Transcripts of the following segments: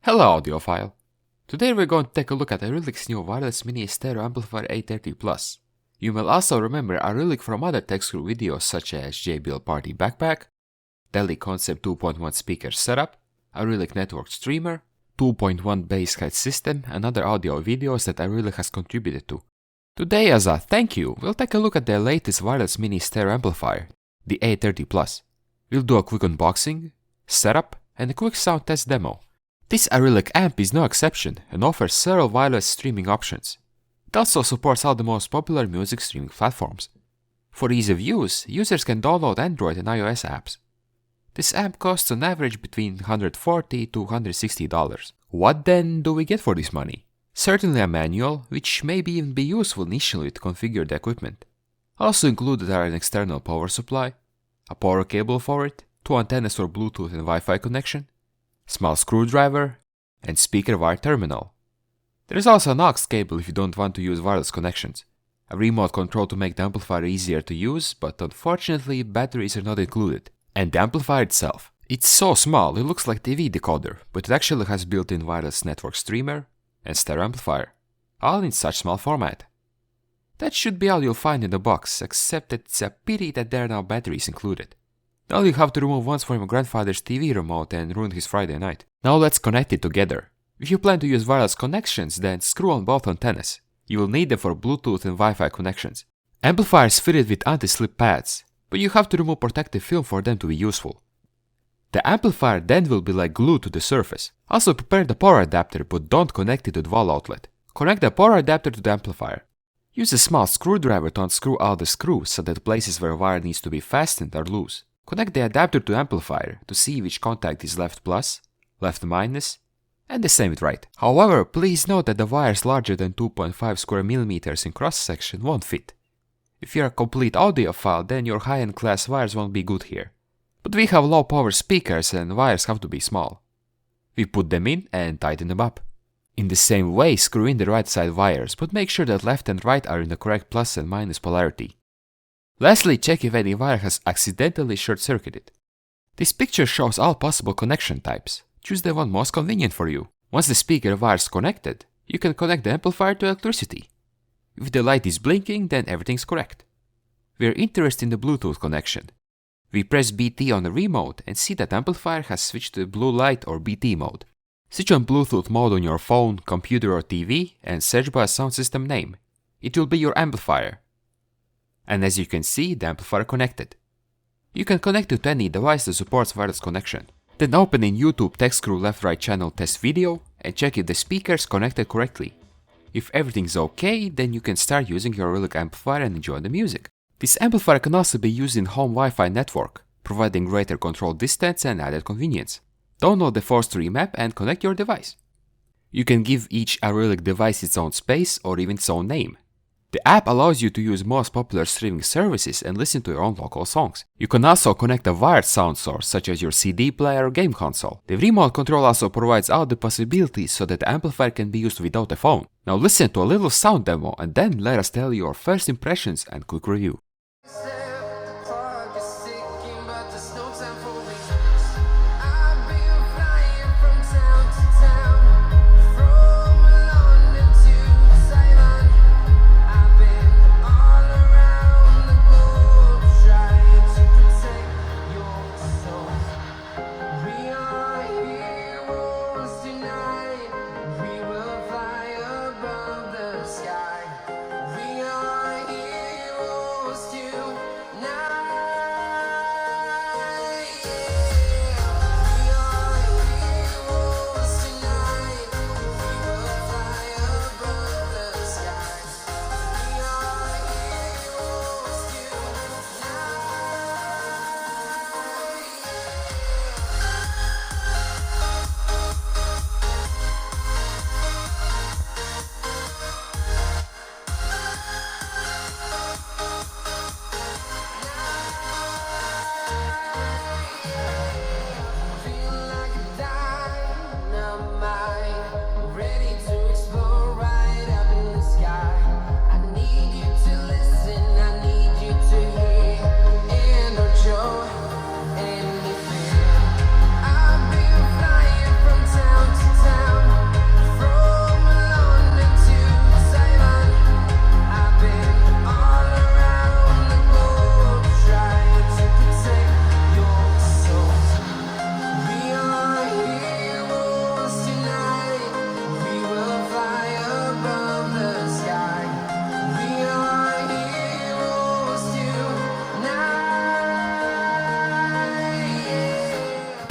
Hello audiophile! Today we're going to take a look at Arylic's new wireless mini stereo amplifier A30+. You will also remember Arylic from other tech school videos such as JBL Party Backpack, Delhi Concept 2.1 speaker setup, Arylic Network Streamer, 2.1 bass height system, and other audio videos that Arylic has contributed to. Today, as a thank you, we'll take a look at their latest wireless mini stereo amplifier, the A30+. We'll do a quick unboxing, setup, and a quick sound test demo. This Arylic amp is no exception and offers several wireless streaming options. It also supports all the most popular music streaming platforms. For ease of use, users can download Android and iOS apps. This amp costs on average between $140 to $160. What then do we get for this money? Certainly a manual, which may even be useful initially to configure the equipment. Also included are an external power supply, a power cable for it, 2 antennas for Bluetooth and Wi-Fi connection, small screwdriver, and speaker wire terminal. There is also an aux cable if you don't want to use wireless connections, a remote control to make the amplifier easier to use, but unfortunately batteries are not included, and the amplifier itself. It's so small it looks like TV decoder, but it actually has built-in wireless network streamer and stereo amplifier, all in such small format. That should be all you'll find in the box, except that it's a pity that there are no batteries included. Now you have to remove once from your grandfather's TV remote and ruin his Friday night. Now let's connect it together. If you plan to use wireless connections, then screw on both antennas. You will need them for Bluetooth and Wi-Fi connections. Amplifier is fitted with anti-slip pads, but you have to remove protective film for them to be useful. The amplifier then will be like glue to the surface. Also prepare the power adapter, but don't connect it to the wall outlet. Connect the power adapter to the amplifier. Use a small screwdriver to unscrew all the screws so that places where wire needs to be fastened are loose. Connect the adapter to the amplifier to see which contact is left plus, left minus, and the same with right. However, please note that the wires larger than 2.5 square millimeters in cross section won't fit. If you're a complete audiophile, then your high-end class wires won't be good here. But we have low power speakers and wires have to be small. We put them in and tighten them up. In the same way, screw in the right side wires, but make sure that left and right are in the correct plus and minus polarity. Lastly, check if any wire has accidentally short-circuited. This picture shows all possible connection types. Choose the one most convenient for you. Once the speaker wire is connected, you can connect the amplifier to electricity. If the light is blinking, then everything's correct. We are interested in the Bluetooth connection. We press BT on the remote and see that amplifier has switched to blue light or BT mode. Switch on Bluetooth mode on your phone, computer or TV and search by a sound system name. It will be your amplifier. And as you can see, the amplifier connected. You can connect it to any device that supports wireless connection. Then open in YouTube TechScrew left-right channel test video and check if the speakers connected correctly. If everything's okay, then you can start using your Arylic amplifier and enjoy the music. This amplifier can also be used in home Wi-Fi network, providing greater control distance and added convenience. Download the ForStream app and connect your device. You can give each Arylic device its own space or even its own name. The app allows you to use most popular streaming services and listen to your own local songs. You can also connect a wired sound source such as your CD player or game console. The remote control also provides all the possibilities so that the amplifier can be used without a phone. Now listen to a little sound demo and then let us tell you your first impressions and quick review.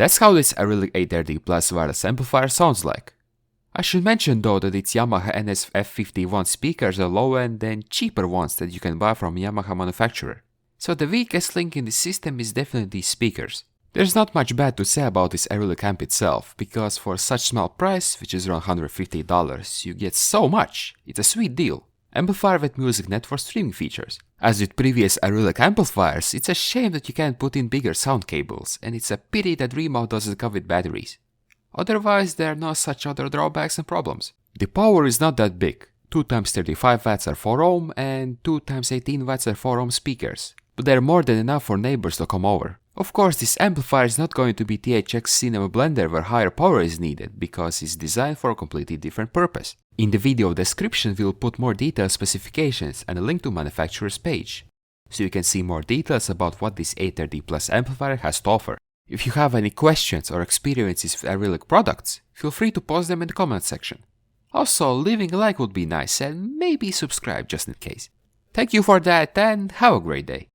That's how this Arylic A30 Plus wireless amplifier sounds like. I should mention though that its Yamaha NSF51 speakers are low-end and cheaper ones that you can buy from Yamaha manufacturer. So the weakest link in the system is definitely these speakers. There's not much bad to say about this Arylic amp itself, because for such small price, which is around $150, you get so much. It's a sweet deal. Amplifier with MusicNet for streaming features. As with previous Arylic amplifiers, it's a shame that you can't put in bigger sound cables, and it's a pity that remote doesn't come with batteries. Otherwise, there are no such other drawbacks and problems. The power is not that big. 2x35 watts are 4 ohm and 2x18 watts are 4 ohm speakers. But they're more than enough for neighbors to come over. Of course, this amplifier is not going to be THX Cinema Blender where higher power is needed, because it's designed for a completely different purpose. In the video description we'll put more detailed specifications and a link to manufacturer's page, so you can see more details about what this A30 Plus amplifier has to offer. If you have any questions or experiences with Arylic products, feel free to post them in the comment section. Also, leaving a like would be nice and maybe subscribe just in case. Thank you for that and have a great day.